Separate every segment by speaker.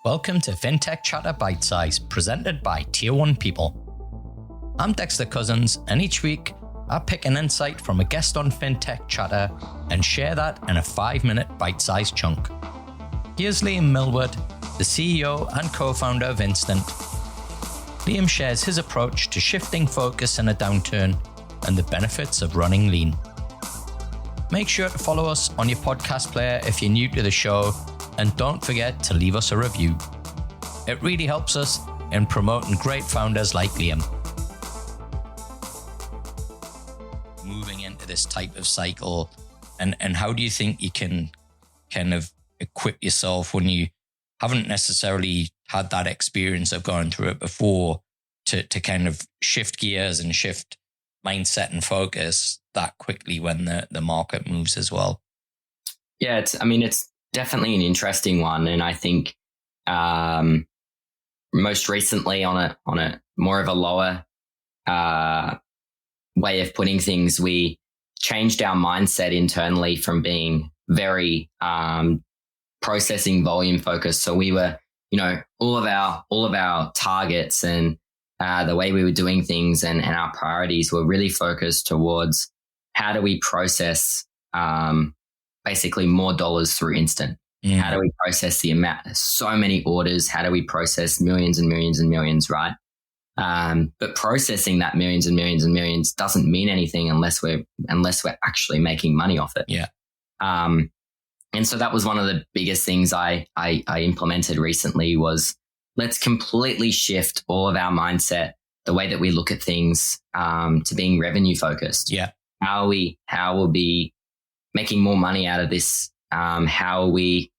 Speaker 1: Welcome to Fintech Chatter Bitesize, presented by Tier 1 People. I'm Dexter Cousins, and each week I pick an insight from a guest on Fintech Chatter and share that in a 5-minute bite-sized chunk. Here's Liam Millward, the CEO and co-founder of Instant. Liam shares his approach to shifting focus in a downturn and the benefits of running lean. Make sure to follow us on your podcast player if you're new to the show, and don't forget to leave us a review. It really helps us in promoting great founders like Liam. Moving into this type of cycle, and how do you think you can kind of equip yourself when you haven't necessarily had that experience of going through it before to kind of shift gears and shift mindset and focus that quickly when the market moves as well?
Speaker 2: Yeah, it's definitely an interesting one. And I think most recently on a more of a lower way of putting things, we changed our mindset internally from being very processing volume focused. So we were, all of our targets and the way we were doing things and our priorities were really focused towards how do we process basically more dollars through Instant. Mm. How do we process the amount? So many orders. How do we process millions and millions and millions, right? But processing that millions and millions and millions doesn't mean anything unless we're actually making money off it.
Speaker 1: Yeah.
Speaker 2: And so that was one of the biggest things I implemented recently was let's completely shift all of our mindset, the way that we look at things, to being revenue focused.
Speaker 1: Yeah.
Speaker 2: How we'll be making more money out of this. How are we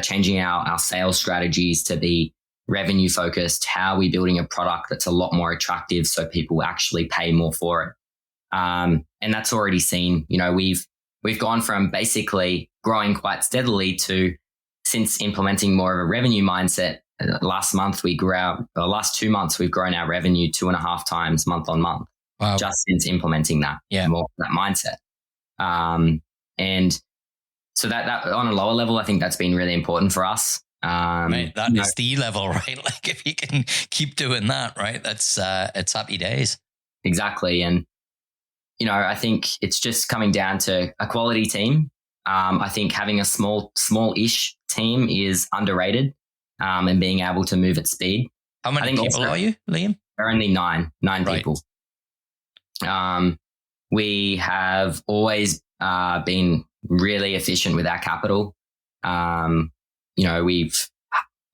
Speaker 2: changing our sales strategies to be revenue focused? How are we building a product that's a lot more attractive so people actually pay more for it? And that's already seen, we've gone from basically growing quite steadily to, since implementing more of a revenue mindset, last 2 months, we've grown our revenue 2.5 times month on month.
Speaker 1: Wow.
Speaker 2: Just since implementing that, that mindset. And so that on a lower level, I think that's been really important for us.
Speaker 1: Right, that is the level, right? Like if you can keep doing that, right, that's it's happy days.
Speaker 2: Exactly. And, I think it's just coming down to a quality team. I think having a small-ish team is underrated, and being able to move at speed.
Speaker 1: How many people are you, Liam?
Speaker 2: There are only nine right. people. We have always been really efficient with our capital. We've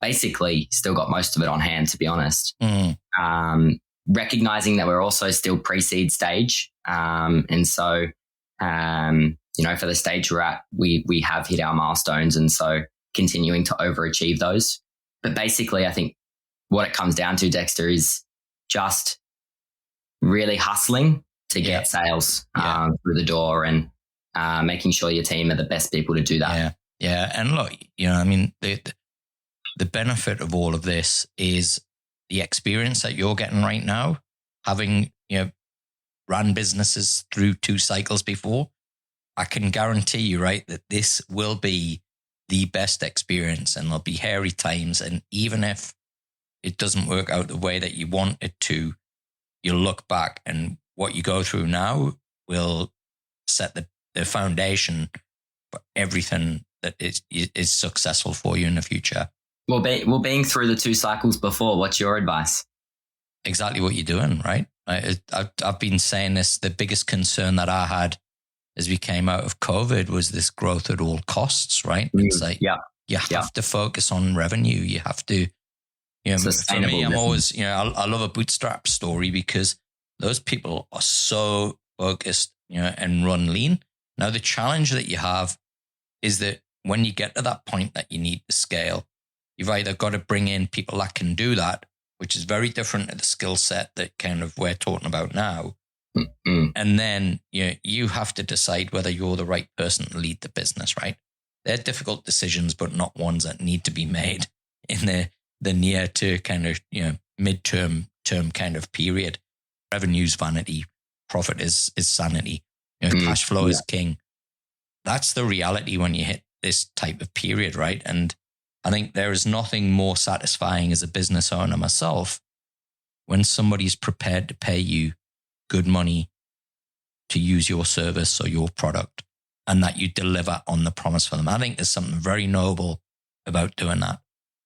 Speaker 2: basically still got most of it on hand, to be honest.
Speaker 1: Mm.
Speaker 2: Recognizing that we're also still pre-seed stage. And so, for the stage we're at, we have hit our milestones. And so continuing to overachieve those. But basically, I think what it comes down to, Dexter, is just really hustling to get sales through the door and making sure your team are the best people to do that.
Speaker 1: Yeah. Yeah. And look, the benefit of all of this is the experience that you're getting right now, having, run businesses through 2 cycles before. I can guarantee you, right, that this will be the best experience, and there'll be hairy times. And even if it doesn't work out the way that you want it to, you'll look back and what you go through now will set the foundation for everything that is successful for you in the future.
Speaker 2: Well, being through the 2 cycles before, what's your advice?
Speaker 1: Exactly what you're doing, right? I've been saying this. The biggest concern that I had as we came out of COVID was this growth at all costs, right? It's like you have to focus on revenue. You have to, for me, I'm always, I love a bootstrap story because those people are so focused, and run lean. Now, the challenge that you have is that when you get to that point that you need to scale, you've either got to bring in people that can do that, which is very different to the skill set that kind of we're talking about now. Mm-hmm. And then you have to decide whether you're the right person to lead the business, right? They're difficult decisions, but not ones that need to be made in the near to kind of, midterm kind of period. Revenue's vanity, profit is sanity. Cash flow is king. That's the reality when you hit this type of period, right? And I think there is nothing more satisfying as a business owner myself when somebody's prepared to pay you good money to use your service or your product and that you deliver on the promise for them. I think there's something very noble about doing that.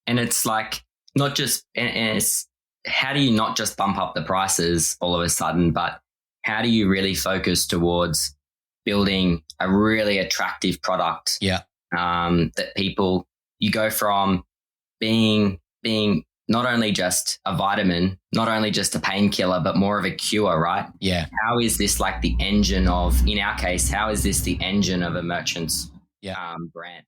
Speaker 2: And it's like, not just, and it's, how do you not just bump up the prices all of a sudden, but how do you really focus towards building a really attractive product?
Speaker 1: Yeah.
Speaker 2: That people, you go from being not only just a vitamin, not only just a painkiller, but more of a cure, right?
Speaker 1: Yeah.
Speaker 2: How is this like the engine of, in our case, how is this the engine of a merchant's brand?